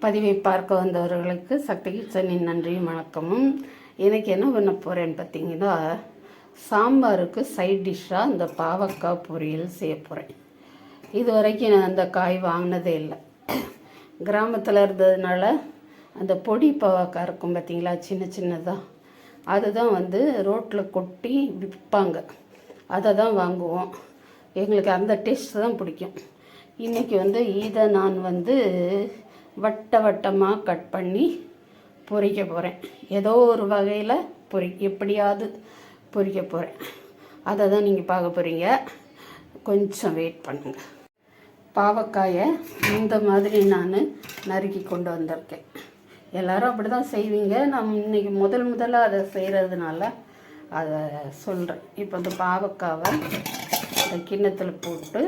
பதிவை பார்க்க வந்தவர்களுக்கு சக்தி கிச்சனின் நன்றியும் வணக்கமும். இன்றைக்கி என்ன பண்ண போகிறேன்னு பார்த்தீங்கன்னா, சாம்பாருக்கு சைட் டிஷ்ஷாக இந்த பாவக்காய் பொரியல் செய்ய போகிறேன். இது வரைக்கும் நான் அந்த காய் வாங்கினதே இல்லை. கிராமத்தில் இருந்ததுனால அந்த பொடி பாவக்காய் இருக்கும் பார்த்தீங்களா, சின்ன சின்னதாக, அதுதான் ரோட்டில் கொட்டி விற்பாங்க. அதை தான் வாங்குவோம். எங்களுக்கு அந்த டேஸ்ட் தான் பிடிக்கும். இன்றைக்கி இதை நான் வட்ட வட்டமாக கட் பண்ணி பொரிக்க போகிறேன். ஏதோ ஒரு வகையில் எப்படியாவது பொரிக்க போகிறேன். அதை தான் நீங்கள் பார்க்க போகிறீங்க. கொஞ்சம் வெயிட் பண்ணுங்கள். பாவக்காயை இந்த மாதிரி நான் நறுக்கி கொண்டு வந்திருக்கேன். எல்லோரும் அப்படி தான் செய்வீங்க. நான் இன்றைக்கி முதல்ல அதை செய்கிறதுனால அதை சொல்கிறேன். இப்போ இந்த பாவக்காவை இந்த கிண்ணத்தில் போட்டு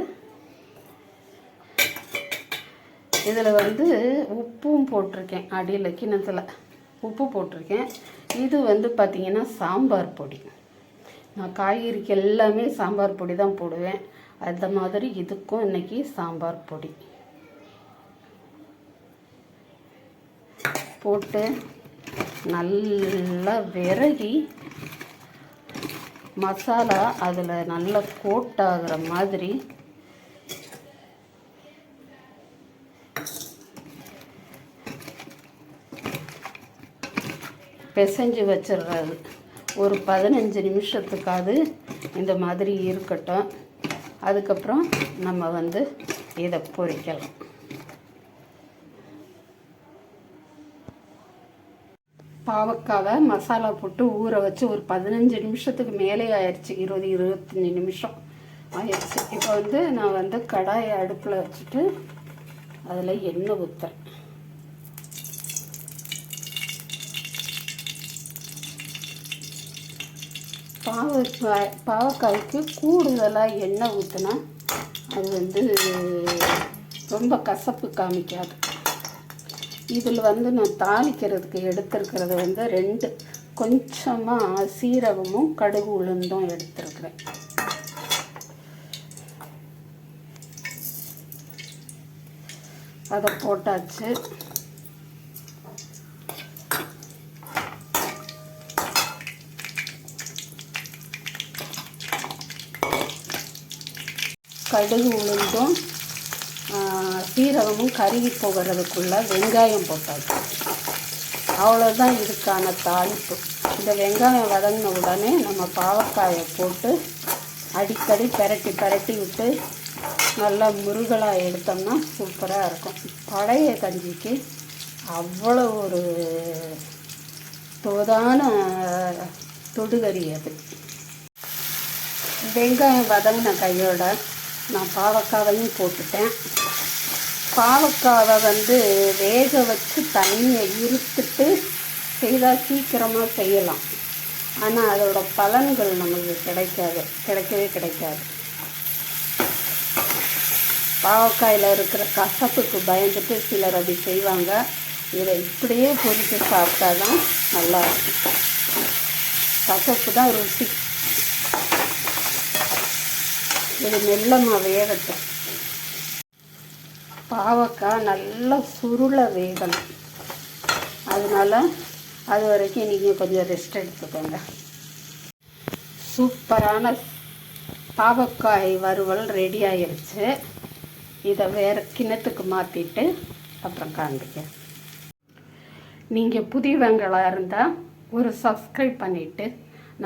இதில் உப்பும் போட்டிருக்கேன். அடியில் கிண்ணத்தில் உப்பு போட்டிருக்கேன். இது பார்த்திங்கன்னா சாம்பார் பொடி. நான் காய்கறிக்கு எல்லாமே சாம்பார் பொடி தான் போடுவேன். அந்த மாதிரி இதுக்கும் இன்றைக்கி சாம்பார் பொடி போட்டு நல்லா விரகி மசாலா அதில் நல்லா கோட்டாகிற மாதிரி பிசைஞ்சு வச்சிடுறது. ஒரு 15 நிமிஷத்துக்காவது இந்த மாதிரி இருக்கட்டும். அதுக்கப்புறம் நம்ம இதை பொரிக்கலாம். பாவக்காவை மசாலா போட்டு ஊற வச்சு ஒரு 15 நிமிஷத்துக்கு மேலே ஆயிடுச்சு. 20-25 நிமிஷம் ஆயிடுச்சு. இப்போ நான் கடாயை அடுப்பில் வச்சுட்டு அதில் எண்ணெய் ஊற்றுறேன். பாவக்காய்க்கு கூடுதலாக எண்ணெய் ஊற்றினா அது ரொம்ப கசப்பு காமிக்காது. இதில் நான் தாளிக்கிறதுக்கு எடுத்துருக்கிறது 2 கொஞ்சமாக சீரகமும் கடுகு உளுந்தும் எடுத்துருக்குறேன். அதை போட்டாச்சு. கடுகு உளுந்தும் சீரகமும் கருகி போகிறதுக்குள்ள வெங்காயம் போட்டாச்சு. அவ்வளோதான் இதுக்கான தாளிப்பு. இந்த வெங்காயம் வதங்கின உடனே நம்ம பாவக்காயை போட்டு அடிக்கடி பரட்டி விட்டு நல்லா முருகலாக எடுத்தோம்னா சூப்பராக இருக்கும். பழைய கஞ்சிக்கு அவ்வளோ ஒரு தோதான தொடுகறி அது. வெங்காயம் வதங்கின கையோட நான் பாவக்காவையும் போட்டுட்டேன். பாவக்காவை வேக வச்சு தண்ணியை இருத்துட்டு செய்தால் சீக்கிரமாக செய்யலாம். ஆனால் அதோட பலன்கள் நமக்கு கிடைக்கவே கிடைக்காது. பாவக்காயில் இருக்கிற கசப்புக்கு பயந்துட்டு சிலர் அப்படி செய்வாங்க. இதை இப்படியே பொரித்து சாப்பிட்டா தான் நல்லாயிருக்கும். கசப்பு தான் ருசி. இது மெல்லமாக வேகட்டும். பாவக்காய் நல்லா சுருள வேகணும். அதனால் அது வரைக்கும் நீங்கள் கொஞ்சம் ரெஸ்ட் எடுத்துக்கோங்க. சூப்பரான பாவக்காய் வறுவல் ரெடி ஆகிடுச்சு. இதை வேறு கிண்ணத்துக்கு மாற்றிட்டு அப்புறம் காண்பிக்க. நீங்கள் புதியவங்களாக இருந்தால் ஒரு சப்ஸ்கிரைப் பண்ணிவிட்டு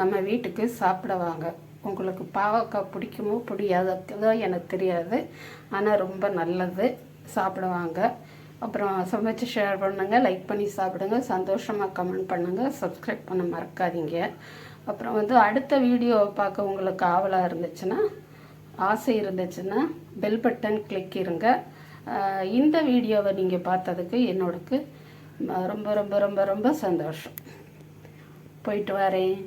நம்ம வீட்டுக்கு சாப்பிட வாங்க. உங்களுக்கு பாவக்காய் பிடிக்குமோ பிடிக்காதோ எனக்கு தெரியாது. ஆனால் ரொம்ப நல்லது, சாப்பிடுவாங்க. அப்புறம் சமைச்சு ஷேர் பண்ணுங்கள், லைக் பண்ணி சாப்பிடுங்க, சந்தோஷமாக கமெண்ட் பண்ணுங்கள், சப்ஸ்கிரைப் பண்ண மறக்காதீங்க. அப்புறம் அடுத்த வீடியோவை பார்க்க உங்களுக்கு ஆவலாக இருந்துச்சுன்னா, ஆசை இருந்துச்சுன்னா பெல் பட்டன் கிளிக் இருங்க. இந்த வீடியோவை நீங்கள் பார்த்ததுக்கு என்னோடக்கு ரொம்ப ரொம்ப ரொம்ப ரொம்ப சந்தோஷம். போயிட்டு வரேன்.